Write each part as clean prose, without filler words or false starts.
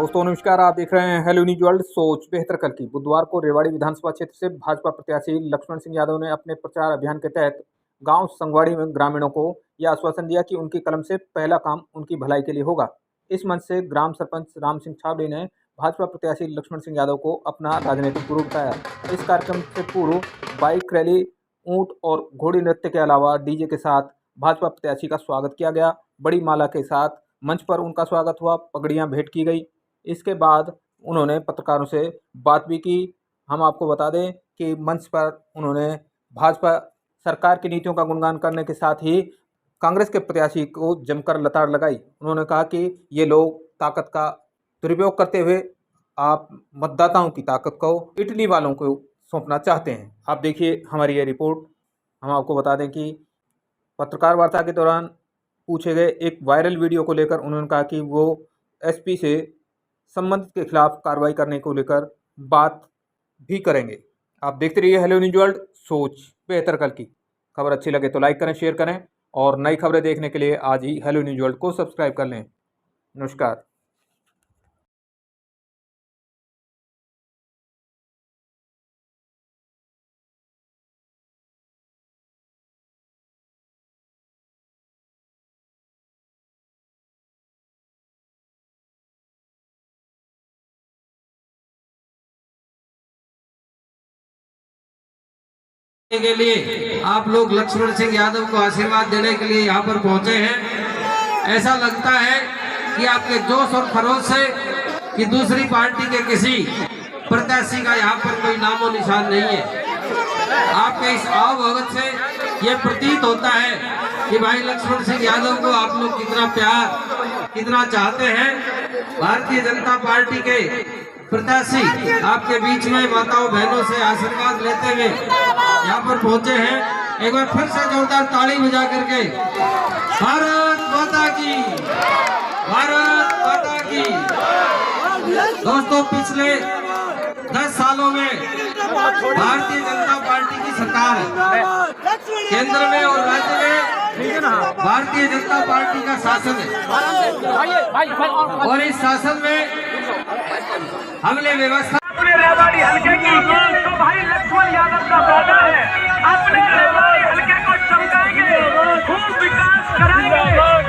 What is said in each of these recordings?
दोस्तों नमस्कार, आप देख रहे हैं हेलो न्यूज वर्ल्ड। सोच बेहतर कल की। बुधवार को रेवाड़ी विधानसभा क्षेत्र से भाजपा प्रत्याशी लक्ष्मण सिंह यादव ने अपने प्रचार अभियान के तहत गांव संगवाड़ी में ग्रामीणों को यह आश्वासन दिया कि उनकी कलम से पहला काम उनकी भलाई के लिए होगा। इस मंच से ग्राम सरपंच राम सिंह छाबड़े ने भाजपा प्रत्याशी लक्ष्मण सिंह यादव को अपना राजनीतिक गुरु बताया। इस कार्यक्रम से पूर्व बाइक रैली, ऊंट और घोड़ी नृत्य के अलावा डीजे के साथ भाजपा प्रत्याशी का स्वागत किया गया। बड़ी माला के साथ मंच पर उनका स्वागत हुआ, पगड़ियां भेंट की गई। इसके बाद उन्होंने पत्रकारों से बात भी की। हम आपको बता दें कि मंच पर उन्होंने भाजपा सरकार की नीतियों का गुणगान करने के साथ ही कांग्रेस के प्रत्याशी को जमकर लताड़ लगाई। उन्होंने कहा कि ये लोग ताकत का दुरुपयोग करते हुए आप मतदाताओं की ताकत को इटली वालों को सौंपना चाहते हैं। आप देखिए हमारी ये रिपोर्ट। हम आपको बता दें कि पत्रकार वार्ता के दौरान पूछे गए एक वायरल वीडियो को लेकर उन्होंने कहा कि वो एसपी से संबंधित के खिलाफ कार्रवाई करने को लेकर बात भी करेंगे। आप देखते रहिए हेलो न्यूज वर्ल्ड, सोच बेहतर कल की। खबर अच्छी लगे तो लाइक करें, शेयर करें और नई खबरें देखने के लिए आज ही हेलो न्यूज वर्ल्ड को सब्सक्राइब कर लें। नमस्कार। के लिए आप लोग लक्ष्मण सिंह यादव को आशीर्वाद देने के लिए यहाँ पर पहुंचे हैं। ऐसा लगता है कि आपके जोश और खरोश से कि दूसरी पार्टी के किसी प्रत्याशी का यहाँ पर कोई नामो निशान नहीं है। आपके इस आवभगत से ये प्रतीत होता है कि भाई लक्ष्मण सिंह यादव को आप लोग कितना प्यार, कितना चाहते हैं। भारतीय जनता पार्टी के प्रत्याशी आपके बीच में माताओं बहनों से आशीर्वाद लेते हुए यहाँ पर पहुंचे हैं। एक बार फिर से जोरदार ताली बजा करके भारत माता की, भारत माता की। दोस्तों पिछले 10 सालों में भारतीय जनता पार्टी की सरकार है, केंद्र में और राज्य में भारतीय जनता पार्टी का शासन है और इस शासन में हमने व्यवस्था अपने रेवाड़ी हल्के की तो भाई लक्ष्मण यादव का वादा है। अपने रेवाड़ी हल्के को चमकाएंगे, खूब विकास कराएंगे,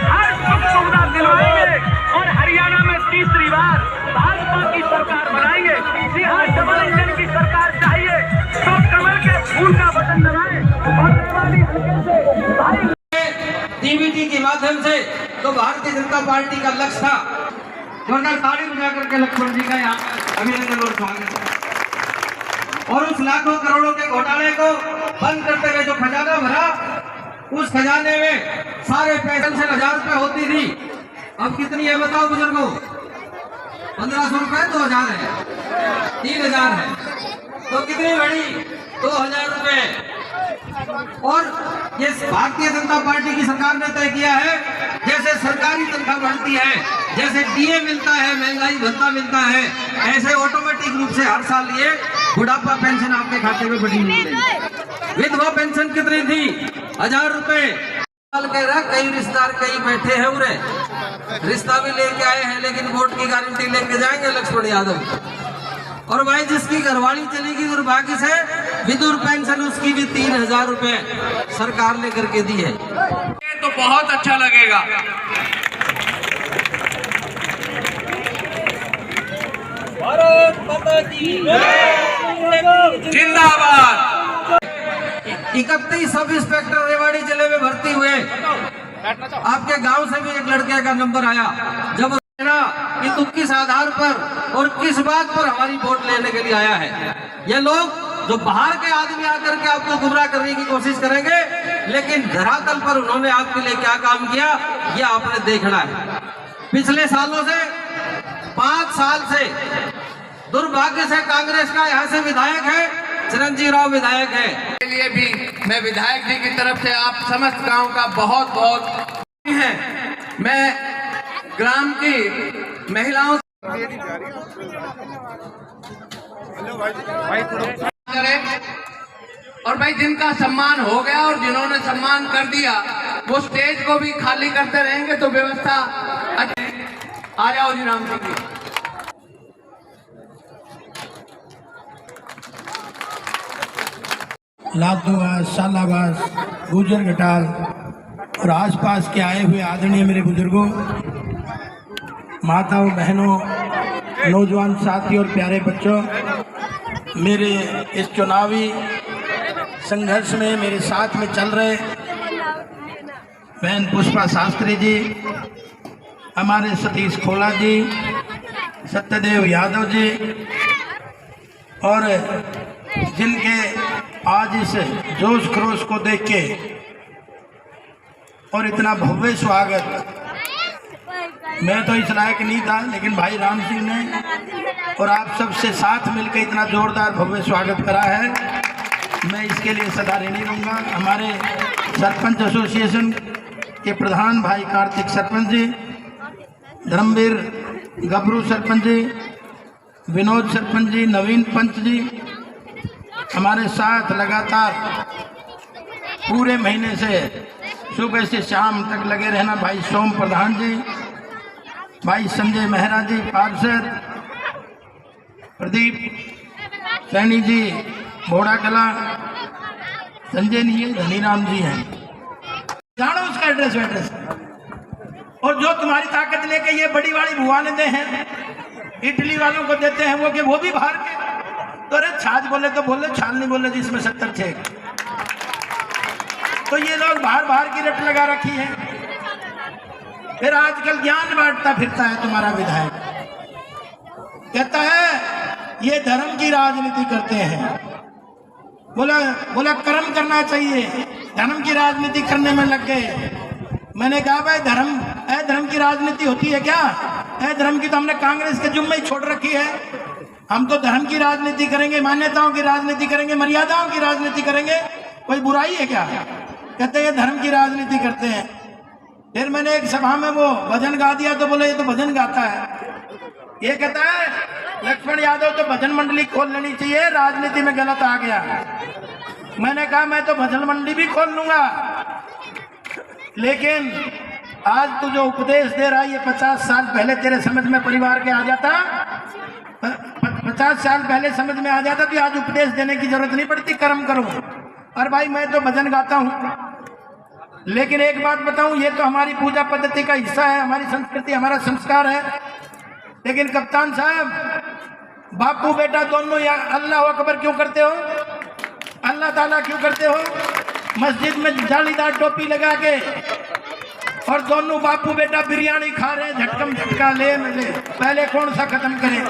हर सुख सुविधा दिलवाएंगे और हरियाणा में तीसरी बार भाजपा की सरकार बनाएंगे। जी हाँ, डबल इंजन की सरकार चाहिए तो कमल के फूल का बटन दबाएं और रेवाड़ी हल्के से भाई डीबीटी के माध्यम से तो भारतीय जनता पार्टी का लक्ष्य था। जोरदार ताली बजा करके लक्ष्मण जी का यहाँ अभिनंदन और स्वागत है। और उस लाखों करोड़ों के घोटाले को बंद करते हुए जो खजाना भरा, उस खजाने में सारे पैसे 1000 रुपए होती थी, अब कितनी है बताओ बुजुर्गों? 1500 रुपए, 2000 है, 3000 है, तो कितनी बढ़ी? 2000 रुपए। और ये भारतीय जनता पार्टी की सरकार ने तय किया है, जैसे सरकारी तनख्वाह बढ़ती है, जैसे डीए मिलता है, महंगाई भत्ता मिलता है, ऐसे ऑटोमेटिक रूप से हर साल ये बुढ़ापा पेंशन आपके खाते में बढ़ी मिलेगी। विधवा पेंशन कितनी थी? 1000 रुपए। कह रहा कई रिश्तेदार कई बैठे हैं उरे, रिश्ता भी लेके आए हैं लेकिन वोट की गारंटी लेके जाएंगे लक्ष्मण यादव। और भाई जिसकी घरवाली चलेगी दुर्भाग्य से विधुर पेंशन उसकी भी 3000 रुपए सरकार ने करके दी है, तो बहुत अच्छा लगेगा। भारत माता की जिंदाबाद। 31 सब इंस्पेक्टर रेवाड़ी जिले में भर्ती हुए। आपके गांव से भी एक लड़के का नंबर आया, जब कि तुम किस आधार पर और किस बात पर हमारी वोट लेने के लिए आया है। ये लोग जो बाहर के आदमी आकर के आपको गुमराह करने की कोशिश करेंगे, लेकिन धरातल पर उन्होंने आपके लिए क्या काम किया ये आपने देखना है। पिछले सालों से 5 साल से दुर्भाग्य से कांग्रेस का यहाँ से विधायक है, चिरंजीव राव विधायक है। के लिए भी मैं विधायक जी की तरफ से आप समस्त गांव का बहुत बहुत है। मैं ग्राम की महिलाओं करें और भाई जिनका सम्मान हो गया और जिन्होंने सम्मान कर दिया वो स्टेज को भी खाली करते रहेंगे तो व्यवस्था। आ जाओ जी राम सिंह जी। लादोवास, सालावास, गुजर घटाल और आसपास के आए हुए आदरणीय मेरे बुजुर्गों, माताओं, बहनों, नौजवान साथी और प्यारे बच्चों, मेरे इस चुनावी संघर्ष में मेरे साथ में चल रहे बहन पुष्पा शास्त्री जी, हमारे सतीश खोला जी, सत्यदेव यादव जी, और जिनके आज इस जोश खरोश को देख के और इतना भव्य स्वागत, मैं तो इस लायक नहीं था, लेकिन भाई राम सिंह ने और आप सबसे साथ मिलकर इतना जोरदार भव्य स्वागत करा है, मैं इसके लिए सदा ऋणी रहूँगा। हमारे सरपंच एसोसिएशन के प्रधान भाई कार्तिक सरपंच जी, धर्मवीर गबरू सरपंच जी, विनोद सरपंच जी, नवीन पंच जी, हमारे साथ लगातार पूरे महीने से सुबह से शाम तक लगे रहना भाई सोम प्रधान जी, भाई संजय मेहरा जी पार्षद, प्रदीप सैनी जी बोड़ा कला, संजय नहीं है, धनीराम जी हैं, जानो उसका एड्रेस। और जो तुम्हारी ताकत लेके ये बड़ी वाली बुआ ने दे हैं, इटली वालों को देते हैं वो, कि वो भी बाहर के, तो अरे छाछ बोले तो बोले, छाल नहीं बोले जिसमें 70 थे। तो ये लोग बाहर की रट लगा रखी है। फिर आजकल ज्ञान बांटता फिरता है तुम्हारा विधायक, कहता है ये धर्म की राजनीति करते हैं। बोला कर्म करना चाहिए, धर्म की राजनीति करने में लग गए। मैंने कहा भाई धर्म की राजनीति होती है क्या? धर्म की तो हमने कांग्रेस के जुम्मे ही छोड़ रखी है। हम तो धर्म की राजनीति करेंगे, मान्यताओं की राजनीति करेंगे, मर्यादाओं की राजनीति करेंगे, कोई बुराई है क्या? कहते हैं धर्म की राजनीति करते हैं। फिर मैंने एक सभा में वो भजन गा दिया तो बोले ये तो भजन गाता है। ये कहता है लक्ष्मण यादव तो भजन मंडली खोल लेनी चाहिए, राजनीति में गलत आ गया। मैंने कहा मैं तो भजन मंडली भी खोल लूंगा, लेकिन आज तू जो उपदेश दे रहा है ये 50 साल पहले तेरे समझ में परिवार के आ जाता, 50 साल पहले समझ में आ जाता तो आज उपदेश देने की जरूरत नहीं पड़ती, कर्म करो। और भाई मैं तो भजन गाता हूँ, लेकिन एक बात बताऊं, ये तो हमारी पूजा पद्धति का हिस्सा है, हमारी संस्कृति, हमारा संस्कार है। लेकिन कप्तान साहब, बापू बेटा दोनों या अल्लाह अकबर क्यों करते हो? अल्लाह ताला क्यों करते हो? मस्जिद में जालीदार टोपी लगा के और दोनों बापू बेटा बिरयानी खा रहे हैं, झटकम झटका ले पहले कौन सा खत्म करें?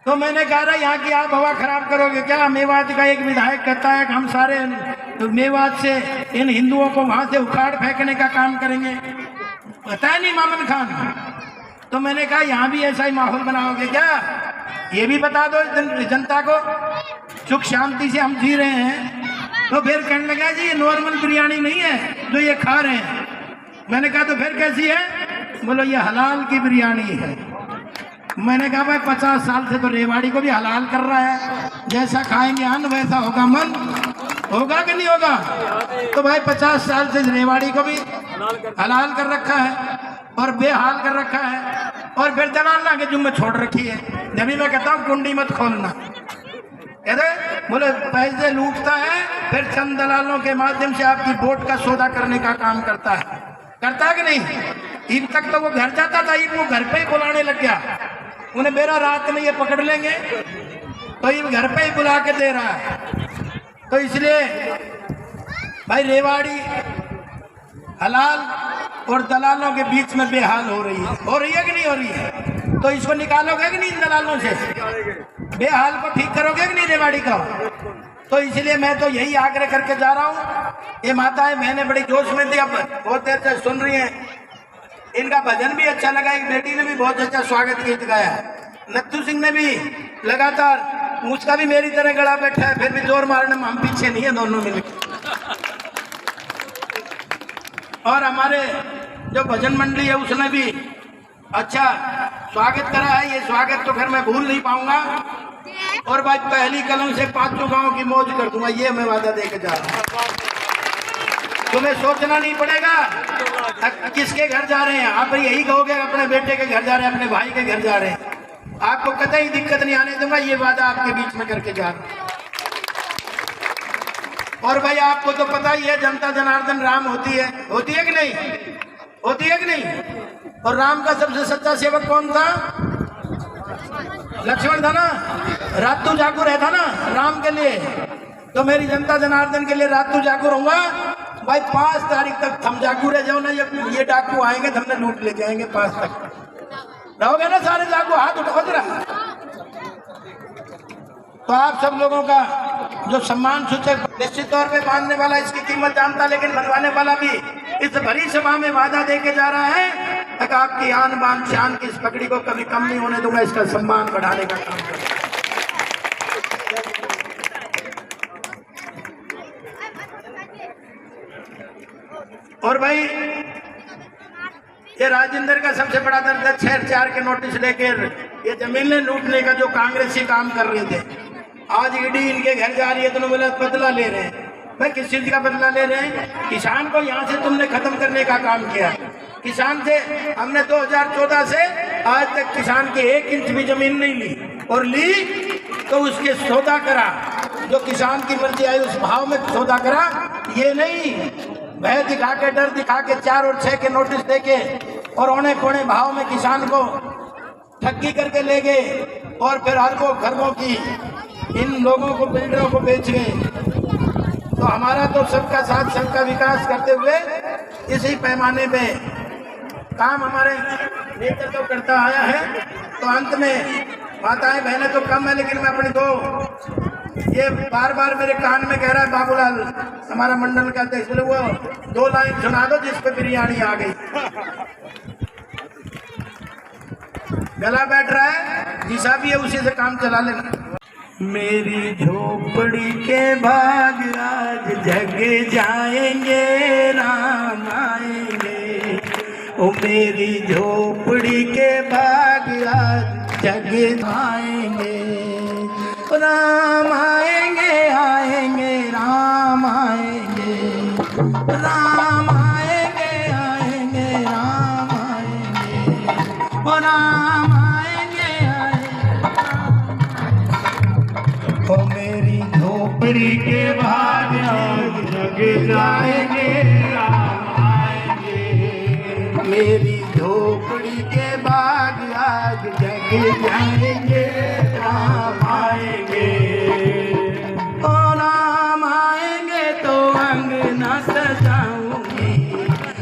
तो मैंने कहा रहा यहाँ की आप हवा खराब करोगे क्या? मेवात का एक विधायक कहता है कि हम सारे मेवात से इन हिंदुओं को वहां से उखाड़ फेंकने का काम करेंगे, पता है नहीं मामन खान। तो मैंने कहा यहाँ भी ऐसा ही माहौल बनाओगे क्या? ये भी बता दो जनता को, सुख शांति से हम जी रहे हैं। तो फिर कहने लगा जी ये नॉर्मल बिरयानी नहीं है जो ये खा रहे हैं। मैंने कहा तो फिर कैसी है? बोलो ये हलाल की बिरयानी है। मैंने कहा भाई 50 साल से तो रेवाड़ी को भी हलाल कर रहा है, जैसा खाएंगे अन्न वैसा होगा मन, होगा कि नहीं होगा? तो भाई 50 साल से रेवाड़ी को भी हलाल कर रखा है और बेहाल कर रखा है, और फिर दलाल के जुम्मे छोड़ रखी है। जब भी मैं कहता हूँ कुंडी मत खोलना, कहते बोले पैसे लूटता है, फिर चंद दलालों के माध्यम से आपकी वोट का सौदा करने का काम करता है कि नहीं? ईद तक तो वो घर जाता था, ईद वो घर पे ही बुलाने लग गया। उन्हें मेरा रात में ये पकड़ लेंगे तो ये घर पे ही बुला के दे रहा है। तो इसलिए भाई रेवाड़ी हलाल और दलालों के बीच में बेहाल हो रही है कि नहीं हो रही है? तो इसको निकालोगे कि नहीं इन दलालों से? बेहाल को ठीक करोगे कि नहीं रेवाड़ी का? तो इसलिए मैं तो यही आग्रह करके जा रहा हूँ। ये माताएं बहनें बड़ी जोश में थी, अब बहुत देर से सुन रही हैं। इनका भजन भी अच्छा लगा, एक बेटी ने भी बहुत अच्छा स्वागत गीत गाया, नत्थू सिंह ने भी लगातार, मुझका भी मेरी तरह गला बैठा है, फिर भी जोर मारने में हम पीछे नहीं है, दोनों मिलकर। और हमारे जो भजन मंडली है उसने भी अच्छा स्वागत करा है। ये स्वागत तो फिर मैं भूल नहीं पाऊंगा। और भाई पहली कलम से 5 गांव की मौज कर दूंगा, ये मैं वादा देकर जा रहा हूँ। तुम्हें सोचना नहीं पड़ेगा किसके घर जा रहे हैं, आप यही कहोगे अपने बेटे के घर जा रहे हैं, अपने भाई के घर जा रहे हैं। आपको कतई दिक्कत नहीं आने दूंगा, ये वादा आपके बीच में करके जा रहा हूं। और भाई आपको तो पता ही है जनता जनार्दन राम होती है कि नहीं? होती है कि नहीं? और राम का सबसे सच्चा सेवक कौन था? लक्ष्मण था ना, रातू जागू रहता ना राम के लिए। तो मेरी जनता जनार्दन के लिए रातू जागू रहूंगा भाई। 5 तारीख तक थम जागू रह जाओ ना, ये डाकू आएंगे तो हमने लूट ले जाएंगे। 5 तक रहोगे ना सारे जागू, हाथ उठाओ जरा। तो आप सब लोगों का जो सम्मान सूचक निश्चित तौर पे बांधने वाला इसकी कीमत जानता, लेकिन बनवाने वाला भी इस भरी सभा में वादा देके जा रहा है तक आपकी आन बान शान की इस पगड़ी को कभी कम नहीं होने दूंगा, इसका सम्मान बढ़ाने का काम करूंगा। और भाई ये राजेंद्र का सबसे बड़ा दर्द है, 6-4 के नोटिस लेकर ये जमीनें लूटने का जो कांग्रेसी काम कर रहे थे। आज ईडी इनके घर जा रही है तो बोला बदला ले रहे हैं। भाई किस चीज का बदला ले रहे हैं? किसान को यहाँ से तुमने खत्म करने का काम किया। किसान से हमने 2014 से आज तक किसान की 1 इंच भी जमीन नहीं ली, और ली तो उसके सौदा करा, जो किसान की मर्जी आई उस भाव में सौदा करा। ये नहीं भय दिखा के, डर दिखा के 4 और 6 के नोटिस देके और औने पौने भाव में किसान को ठगी करके ले गए, और फिर अरबों खरबों की इन लोगों को, बिल्डरों को बेच गए। तो हमारा तो सबका साथ सबका विकास करते हुए इसी पैमाने पे काम हमारे नेतृत्व करता आया है। तो अंत में माताएं बहनें तो कम है, लेकिन मैं अपनी ये बार बार मेरे कान में कह रहा है बाबूलाल हमारा मंडल का अध्यक्ष, बोले वो 2 लाइन सुना दो जिस पे बिरयानी आ गई। गला बैठ रहा है, जिसा भी है उसी से काम चला लेना। मेरी झोपड़ी के भाग आज जग जाएंगे, राम आएंगे। ओ मेरी झोपड़ी के भाग आज जग जाएंगे, राम आएंगे, आएंगे राम आएंगे, राम आएंगे, आएंगे राम आएंगे, ओ राम आएंगे, आएंगे। ओ मेरी झोपड़ी के भाग आज जग जाएंगे, राम आएंगे। मेरी झोपड़ी के भाग आज जग जाएंगे, राम आएंगे। ओ राम आएंगे तो अंगना सजाऊंगी,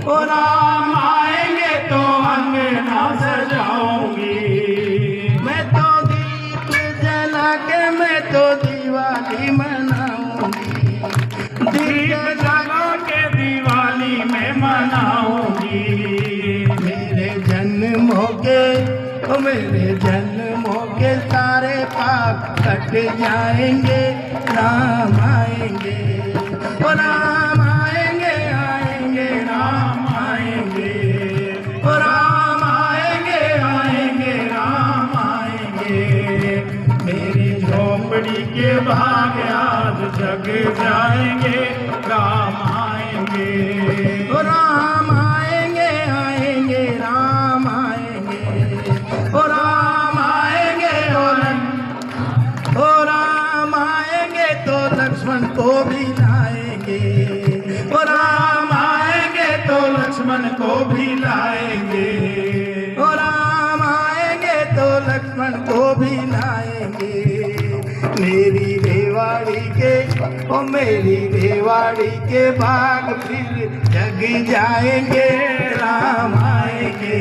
ओ राम आएंगे तो अंगना सजाऊंगी। मैं तो दीप जला के मैं तो दिवाली मनाऊंगी, दीप जला के दिवाली में मनाऊंगी। मेरे जन्मों के, ओ मेरे जन्मों के सारे पाप कट जाएंगे, राम आएंगे, ओ राम आएंगे, आएंगे राम आएंगे, ओ राम आएंगे, आएंगे राम आएंगे। मेरी झोपड़ी के भाग आज जग जाएंगे, राम आएंगे, ओ राम आएंगे, आएंगे राम आएंगे, ओ राम आएंगे, ओ राम आएंगे तो लक्ष्मण को भी लाएंगे, ओ राम आएंगे तो लक्ष्मण को भी लाएंगे, ओ राम आएंगे तो लक्ष्मण को भी लाएंगे। मेरी रेवाड़ी के, ओ मेरी रेवाड़ी के बाग फिर जग जाएंगे, राम आएंगे।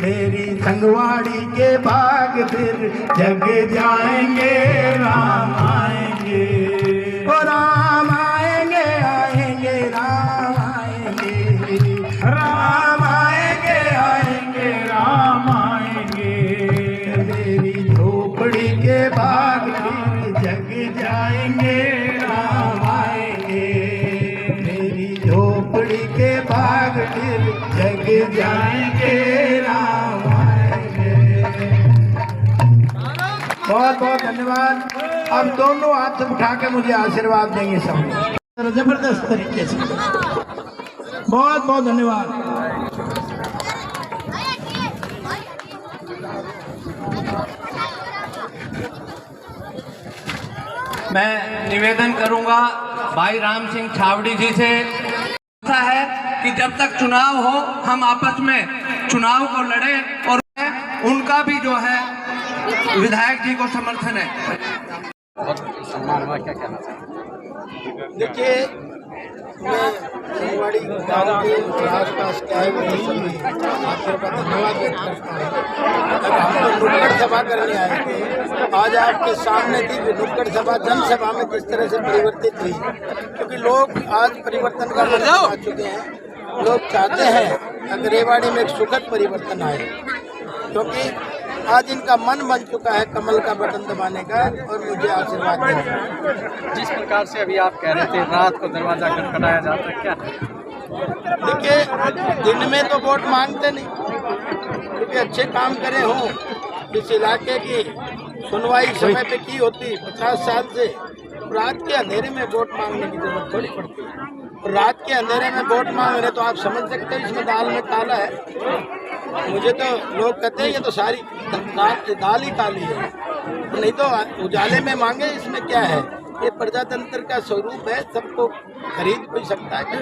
मेरी संगवाड़ी के बाग फिर जग जाएंगे, राम आएंगे, ओ राम आएंगे, आएंगे राम आएंगे, राम आएंगे, आएंगे राम आएंगे। मेरी झोपड़ी के बाग फिर जग जाएंगे, राम आएंगे। मेरी झोपड़ी के बाग फिर जग जाएंगे, राम आएंगे। बहुत बहुत धन्यवाद। अब दोनों हाथ उठा के मुझे आशीर्वाद देंगे सब जबरदस्त तरीके से। बहुत बहुत धन्यवाद। मैं निवेदन करूंगा भाई राम सिंह छावड़ी जी से है कि जब तक चुनाव हो हम आपस में चुनाव को लड़े, और उनका भी जो है विधायक जी को समर्थन है। देखिए, मैं संगवाड़ी गांव के आसपास क्या है वो सभी आपके का धन्यवाद व्यक्त करता हूँ। अगर हम तो नुक्कड़ सभा करने आए थे, आज आपके सामने थी कि नुक्कड़ सभा जनसभा में किस तरह से परिवर्तित हुई, क्योंकि लोग आज परिवर्तन का मन आ चुके हैं। लोग चाहते हैं अगर रेवाड़ी में एक सुखद परिवर्तन आए, क्योंकि आज इनका मन बन चुका है कमल का बटन दबाने का और मुझे आशीर्वाद देना। जिस प्रकार से अभी आप कह रहे थे रात को दरवाजा खटखटाया जाता है, क्या देखिए, दिन में तो वोट मांगते नहीं, क्योंकि अच्छे काम करे हों। इस इलाके की सुनवाई समय पे की होती 50 साल से, रात के अंधेरे में वोट मांगने की जरूरत थोड़ी पड़ती है। और रात के अंधेरे में वोट मांग रहे तो आप समझ सकते हैं इसमें दाल में काला है। मुझे तो लोग कहते हैं ये तो सारी दाल ही काली है, नहीं तो उजाले में मांगे, इसमें क्या है। ये प्रजातंत्र का स्वरूप है, सबको खरीद कोई सकता है।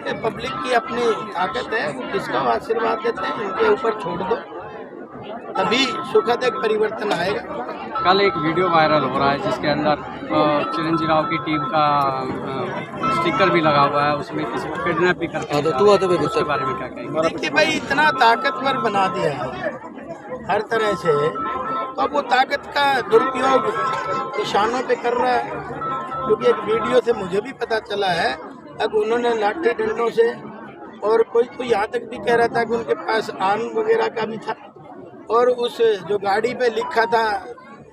ये पब्लिक की अपनी ताकत है, वो किसको आशीर्वाद देते हैं उनके ऊपर छोड़ दो, तभी सुखद एक परिवर्तन आएगा। कल एक वीडियो वायरल हो रहा है जिसके अंदर चिरंजीव राव की टीम का स्टिकर भी लगा हुआ है, उसमें किसी को किडनैप भी करके उसके बारे में क्या कहेंगे? देखिए भाई, इतना ताकतवर बना दिया है हर तरह से, तो अब वो ताकत का दुरुपयोग किसानों पे कर रहा है। क्योंकि एक वीडियो से मुझे भी पता चला है, अब उन्होंने लाठी डंडों से, और कोई तो यहाँ तक भी कह रहा था कि उनके पास आन वगैरह का भी था, और उस जो गाड़ी पे लिखा था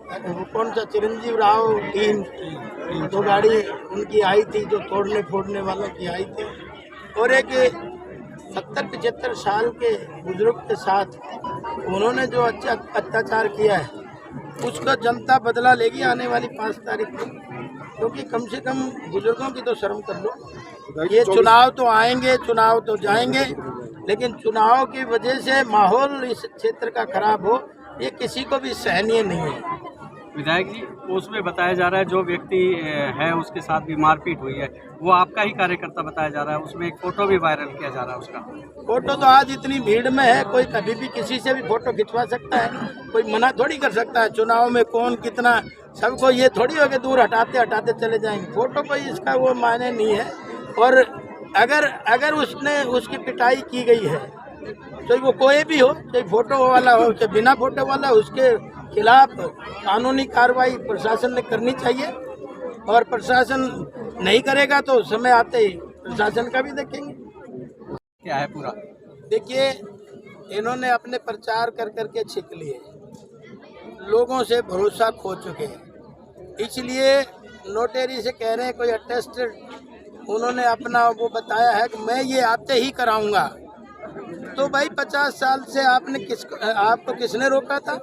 वो कौन सा चिरंजीव राव टीम, तो गाड़ी उनकी आई थी जो तोड़ने फोड़ने वालों की आई थी। और एक 70-75 साल के बुजुर्ग के साथ उन्होंने जो अत्याचार किया है, उसका जनता बदला लेगी आने वाली 5 तारीख को। क्योंकि कम से कम बुजुर्गों की तो शर्म कर लो। ये चुनाव तो आएंगे, चुनाव तो जाएंगे, लेकिन चुनाव की वजह से माहौल इस क्षेत्र का खराब हो, ये किसी को भी सहनीय नहीं है। विधायक जी, उसमें बताया जा रहा है जो व्यक्ति है उसके साथ भी मारपीट हुई है, वो आपका ही कार्यकर्ता बताया जा रहा है। उसमें एक फोटो भी वायरल किया जा रहा है उसका। फोटो तो आज इतनी भीड़ में है, कोई कभी भी किसी से भी फोटो खिंचवा सकता है, कोई मना थोड़ी कर सकता है। चुनाव में कौन कितना, सबको ये थोड़ी हो कि दूर हटाते हटाते चले जाएंगे। फोटो कोई इसका वो मायने नहीं है। और अगर उसकी पिटाई की गई है, तो वो कोई भी हो, चाहे फोटो वाला हो चाहे बिना फोटो वाला, उसके खिलाफ कानूनी कार्रवाई प्रशासन ने करनी चाहिए। और प्रशासन नहीं करेगा तो समय आते ही प्रशासन का भी देखेंगे। क्या है पूरा? देखिए, इन्होंने अपने प्रचार कर करके छिप लिए, लोगों से भरोसा खो चुके हैं, इसलिए नोटेरी से कह रहे हैं कोई अटेस्टेड। उन्होंने अपना वो बताया है कि मैं ये आते ही कराऊंगा। तो भाई 50 साल से आपको किसने रोका था?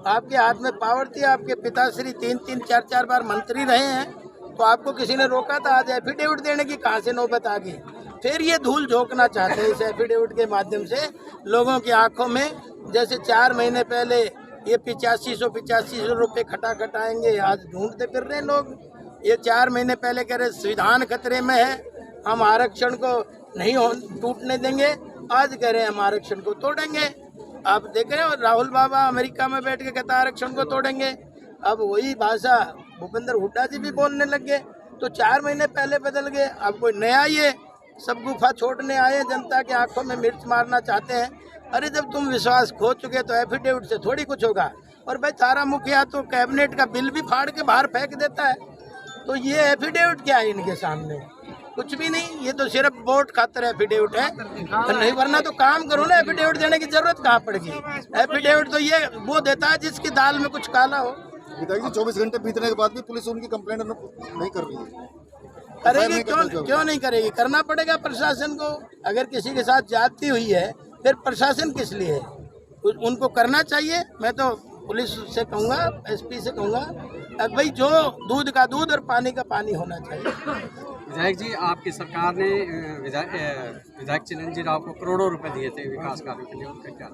आपके हाथ में पावर थी, आपके पिताश्री 3-3, 4-4 बार मंत्री रहे हैं, तो आपको किसी ने रोका था? आज एफिडेविट देने की कहाँ से नौबत आ गई? फिर ये धूल झोंकना चाहते हैं इस एफिडेविट के माध्यम से लोगों की आंखों में। जैसे 4 महीने पहले ये 8500 रुपये खटाएंगे, आज ढूंढते फिर रहे लोग। ये 4 महीने पहले कह रहे संविधान खतरे में है, हम आरक्षण को नहीं टूटने देंगे, आज कह रहे हैं हम आरक्षण को तोड़ेंगे। आप देख रहे हो, राहुल बाबा अमेरिका में बैठ के कहता आरक्षण को तोड़ेंगे। अब वही भाषा भूपेंद्र हुड्डा जी भी बोलने लग गए। तो 4 महीने पहले बदल गए, अब कोई नया ये सब गुफा छोड़ने आए, जनता की आंखों में मिर्च मारना चाहते हैं। अरे जब तुम विश्वास खो चुके तो एफिडेविट से थोड़ी कुछ होगा। और भाई तारा मुखिया तो कैबिनेट का बिल भी फाड़ के बाहर फेंक देता है, तो ये एफिडेविट क्या है इनके सामने? कुछ भी नहीं, ये तो सिर्फ वोट खातिर एफिडेविट है। नहीं वरना तो काम करो ना, एफिडेविट देने की जरूरत कहाँ पड़ेगी? एफिडेविट तो ये वो देता है जिसकी दाल में कुछ काला हो। विधायक जी, 24 घंटे बीतने के बाद भी पुलिस उनकी कंप्लेंट नहीं कर रही है। करेगी क्यों नहीं करेगी? करना पड़ेगा प्रशासन को। अगर किसी के साथ जाती हुई है फिर प्रशासन किस लिए है? उनको करना चाहिए। मैं तो पुलिस से कहूँगा, एसपी से कहूँगा, अब भाई जो दूध का दूध और पानी का पानी होना चाहिए। विधायक जी, आपकी सरकार ने विधायक चिरंजीव राव को करोड़ों रुपए दिए थे विकास कार्यों के लिए, उनका क्या?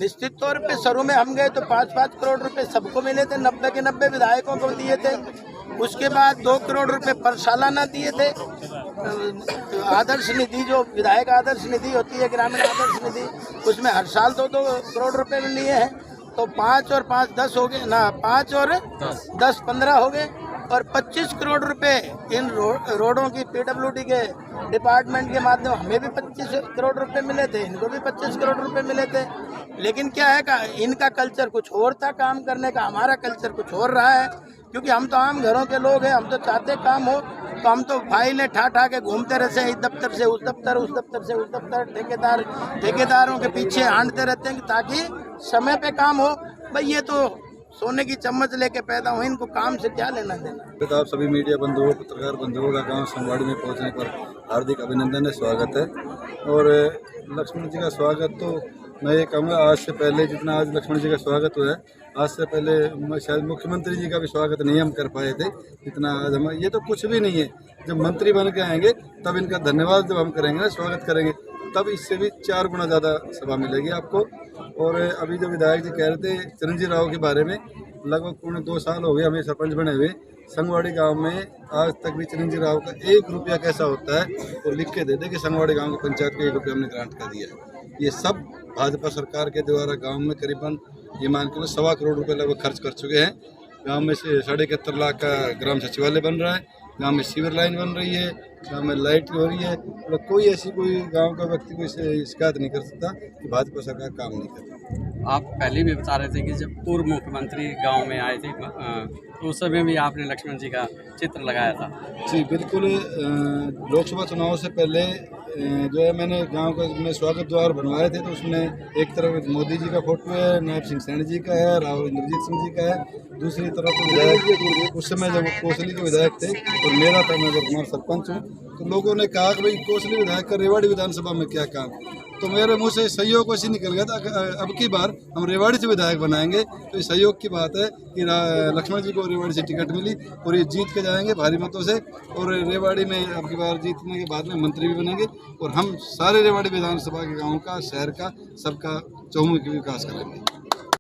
निश्चित तौर पे शुरू में हम गए तो 5-5 करोड़ रुपए सबको मिले थे, 90 के 90 विधायकों को दिए थे। उसके बाद 2 करोड़ रुपए पर सालाना दिए थे। आदर्श निधि, जो विधायक आदर्श निधि होती है, ग्रामीण आदर्श निधि, उसमें हर साल 2-2 करोड़ रुपए लिए हैं। तो 5 और 5 10 हो गए ना, 5 और 10 15 हो गए। और 25 करोड़ रुपए इन रोडों की PWD के डिपार्टमेंट के माध्यम हमें भी 25 करोड़ रुपए मिले थे, इनको भी 25 करोड़ रुपए मिले थे। लेकिन क्या है का इनका कल्चर कुछ और था काम करने का, हमारा कल्चर कुछ और रहा है। क्योंकि हम तो आम घरों के लोग हैं, हम तो चाहते काम हो, तो हम तो फाइलें ठा के घूमते रहते हैं, इस दफ्तर से उस दफ्तर, उस दफ्तर से उस दफ्तर, ठेकेदारों के पीछे हांटते रहते हैं ताकि समय पे काम हो। भाई ये तो सोने की चम्मच लेके पैदा हुए, इनको काम से क्या लेना देना। तो आप सभी मीडिया बंधुओं, पत्रकार बंधुओं का गांव संगवाड़ी में पहुंचने पर हार्दिक अभिनंदन है, स्वागत है। और लक्ष्मण जी का स्वागत तो मैं ये कहूँगा, आज से पहले जितना आज लक्ष्मण जी का स्वागत हुआ है, आज से पहले शायद मुख्यमंत्री जी का भी स्वागत नहीं हम कर पाए थे जितना आज हम। ये तो कुछ भी नहीं है, जब मंत्री बन के आएंगे तब इनका धन्यवाद जब हम करेंगे ना, स्वागत करेंगे, तब इससे भी 4 गुना ज़्यादा सभा मिलेगी आपको। और अभी जो विधायक जी कह रहे थे चिरंजीव राव के बारे में, लगभग पूर्ण 2 साल हो गए हमें सरपंच बने हुए। संगवाड़ी गांव में आज तक भी चिरंजीव राव का 1 रुपया कैसा होता है तो लिख के दे दे कि संगवाड़ी गांव की पंचायत को 1 रुपया हमने ग्रांट कर दिया है। ये सब भाजपा सरकार के द्वारा गांव में करीबन ये मान के 1.25 करोड़ रुपये लगभग खर्च कर चुके हैं। गांव में से 71.5 लाख का ग्राम सचिवालय बन रहा है, गांव में सीवर लाइन बन रही है, गांव में लाइट हो रही है। मतलब कोई ऐसी कोई गांव का व्यक्ति कोई शिकायत नहीं कर सकता कि भाजपा सरकार काम नहीं कर रही। आप पहले भी बता रहे थे कि जब पूर्व मुख्यमंत्री गांव में आए थे तो उस समय भी आपने लक्ष्मण जी का चित्र लगाया था। जी बिल्कुल। लोकसभा चुनाव से पहले जो है मैंने गांव का में स्वागत द्वार बनवाए थे, तो उसमें एक तरफ मोदी जी का फोटो है, नायब सिंह सैनी जी का है, राव इंद्रजीत सिंह जी का है, दूसरी तरफ विधायक उस समय जब कोसली के विधायक थे और मेरा था, मैं वर्तमान सरपंच हूँ, तो लोगों ने कहा कि भाई कोसली विधायक का रेवाड़ी विधानसभा में क्या काम। तो मेरे मुंह से सहयोग ऐसे निकल गया था, अब की बार हम रेवाड़ी से विधायक बनाएंगे। तो इस सहयोग की बात है कि लक्ष्मण जी को रेवाड़ी से टिकट मिली और ये जीत के जाएंगे भारी मतों से, और रेवाड़ी में अब की बार जीतने के बाद में मंत्री भी बनेंगे और हम सारे रेवाड़ी विधानसभा के गाँव का, शहर का, सबका चहुमुखी विकास करेंगे।